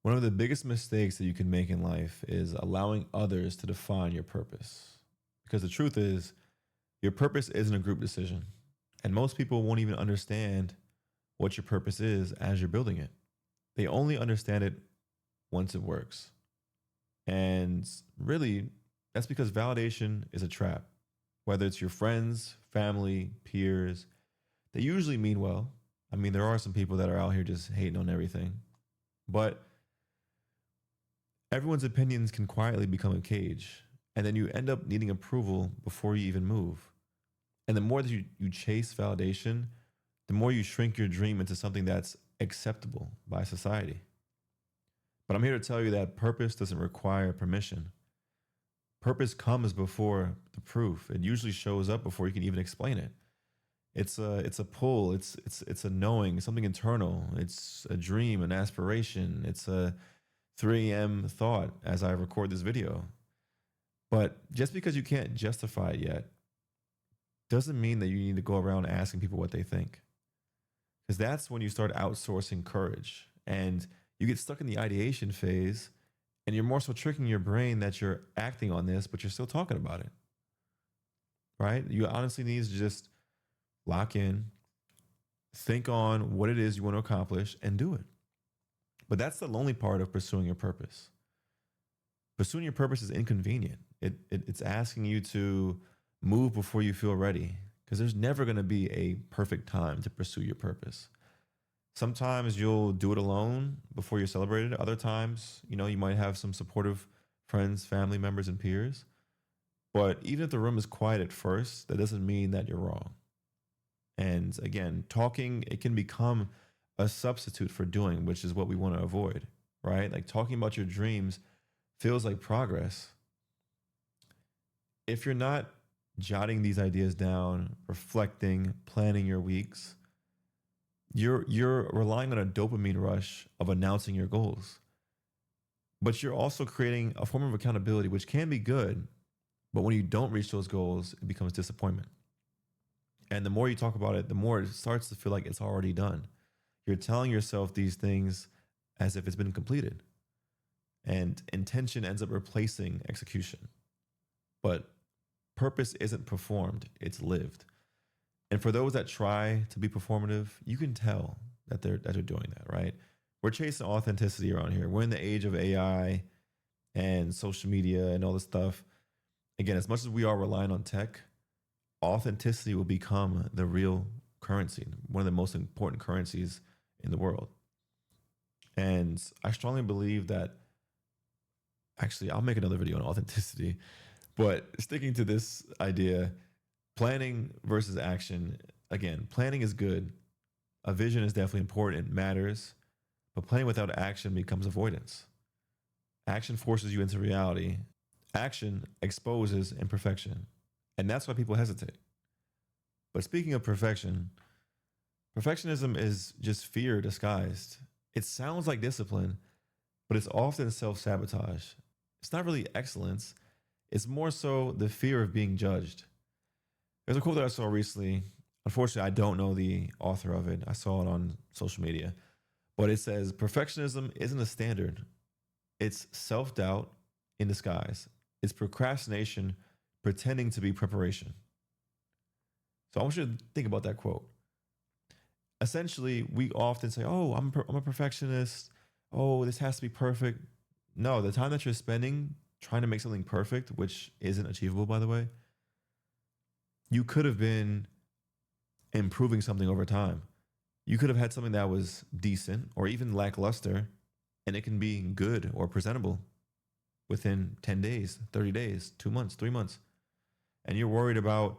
One of the biggest mistakes that you can make in life is allowing others to define your purpose. Because the truth is, your purpose isn't a group decision. And most people won't even understand what your purpose is as you're building it. They only understand it once it works. And really, that's because validation is a trap. Whether it's your friends, family, peers, they usually mean well. I mean, there are some people that are out here just hating on everything. But everyone's opinions can quietly become a cage. And then you end up needing approval before you even move. And the more that you chase validation, the more you shrink your dream into something that's acceptable by society. But I'm here to tell you that purpose doesn't require permission. Purpose comes before the proof. It usually shows up before you can even explain it. It's a pull. It's a knowing, something internal. It's a dream, an aspiration. It's a 3 a.m. thought as I record this video. But just because you can't justify it yet doesn't mean that you need to go around asking people what they think. Because that's when you start outsourcing courage and you get stuck in the ideation phase and you're more so tricking your brain that you're acting on this, but you're still talking about it, right? You honestly need to just lock in, think on what it is you want to accomplish and do it. But that's the lonely part of pursuing your purpose. Pursuing your purpose is inconvenient. It's asking you to move before you feel ready, because there's never going to be a perfect time to pursue your purpose. Sometimes you'll do it alone before you're celebrated. Other times, you might have some supportive friends, family members, and peers. But even if the room is quiet at first, that doesn't mean that you're wrong. And again, talking, it can become a substitute for doing, which is what we want to avoid, right? Like talking about your dreams feels like progress. If you're not jotting these ideas down, reflecting, planning your weeks, you're relying on a dopamine rush of announcing your goals. But you're also creating a form of accountability, which can be good, but when you don't reach those goals, it becomes disappointment. And the more you talk about it, the more it starts to feel like it's already done. You're telling yourself these things as if it's been completed. And intention ends up replacing execution. But purpose isn't performed, it's lived. And for those that try to be performative, you can tell that they're doing that, right? We're chasing authenticity around here. We're in the age of AI and social media and all this stuff. Again, as much as we are relying on tech, authenticity will become the real currency, one of the most important currencies in the world. And I strongly believe that, actually, I'll make another video on authenticity, but sticking to this idea, planning versus action. Again, planning is good. A vision is definitely important. It matters. But planning without action becomes avoidance. Action forces you into reality. Action exposes imperfection. And that's why people hesitate. But speaking of perfection, perfectionism is just fear disguised. It sounds like discipline, but it's often self-sabotage. It's not really excellence. It's more so the fear of being judged. There's a quote that I saw recently. Unfortunately, I don't know the author of it. I saw it on social media. But it says, perfectionism isn't a standard. It's self-doubt in disguise. It's procrastination pretending to be preparation. So I want you to think about that quote. Essentially, we often say, oh, I'm a perfectionist. Oh, this has to be perfect. No, the time that you're spending trying to make something perfect, which isn't achievable, by the way, you could have been improving something over time. You could have had something that was decent or even lackluster, and it can be good or presentable within 10 days, 30 days, 2 months, 3 months. And you're worried about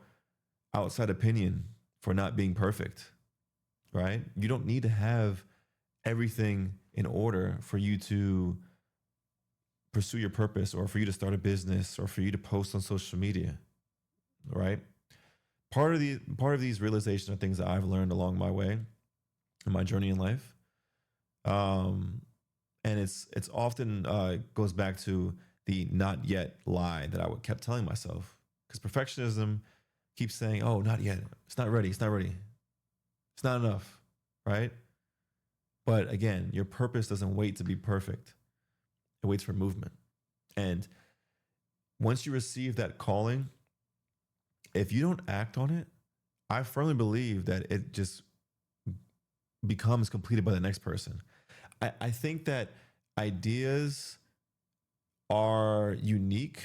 outside opinion for not being perfect, right? You don't need to have everything in order for you to pursue your purpose or for you to start a business or for you to post on social media, right? Part of these realizations are things that I've learned along my way in my journey in life. And it's often goes back to the not yet lie that I kept telling myself, because perfectionism keeps saying, oh, not yet. It's not ready. It's not ready. It's not enough, right? But again, your purpose doesn't wait to be perfect. It waits for movement. And once you receive that calling, if you don't act on it, I firmly believe that it just becomes completed by the next person. I think that ideas are unique,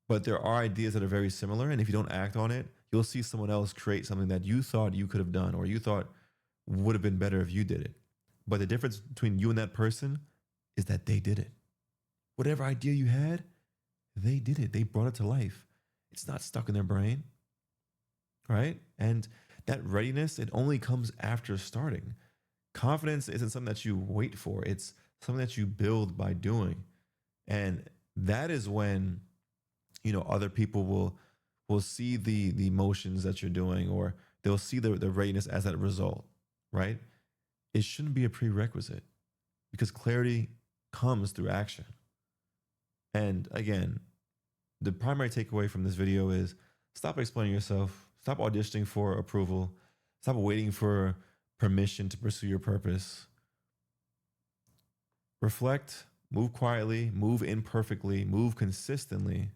but there are ideas that are very similar. And if you don't act on it, you'll see someone else create something that you thought you could have done or you thought would have been better if you did it. But the difference between you and that person is that they did it. Whatever idea you had, they did it. They brought it to life. It's not stuck in their brain, right? And that readiness, it only comes after starting. Confidence isn't something that you wait for, it's something that you build by doing. And that is when, other people will see the motions that you're doing, or they'll see the readiness as that result, right? It shouldn't be a prerequisite because clarity comes through action. And again, the primary takeaway from this video is stop explaining yourself, stop auditioning for approval, stop waiting for permission to pursue your purpose. Reflect, move quietly, move imperfectly, move consistently,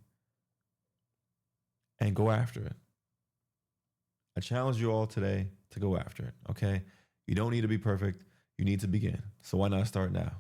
and go after it. I challenge you all today to go after it, okay? You don't need to be perfect. You need to begin. So why not start now?